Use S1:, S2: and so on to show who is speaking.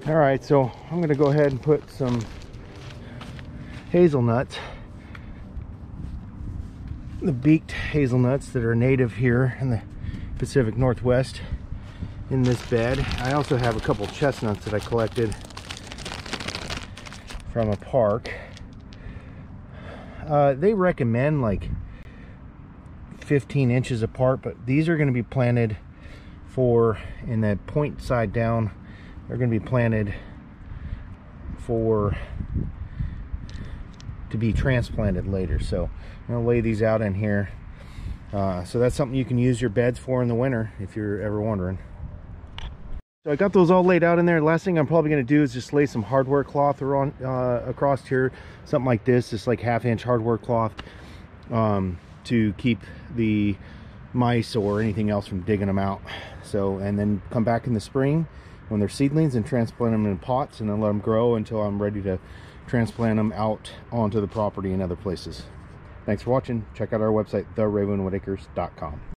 S1: All right, so I'm going to go ahead and put some hazelnuts, the beaked hazelnuts that are native here in the Pacific Northwest, in this bed. I also have a couple chestnuts that I collected from a park. They recommend like 15 inches apart, but these are going to be planted for, in that point side down, they're going to be planted for to be transplanted later. So I'm going to lay these out in here. So that's something you can use your beds for in the winter if you're ever wondering. So I got those all laid out in there. Last thing I'm probably going to do is just lay some hardware cloth around, across here, something like this, just like 1/2 inch hardware cloth, to keep the mice or anything else from digging them out. So, and then come back in the spring when they're seedlings and transplant them in pots, and then let them grow until I'm ready to transplant them out onto the property and other places. Thanks for watching. Check out our website, theravenwoodacres.com.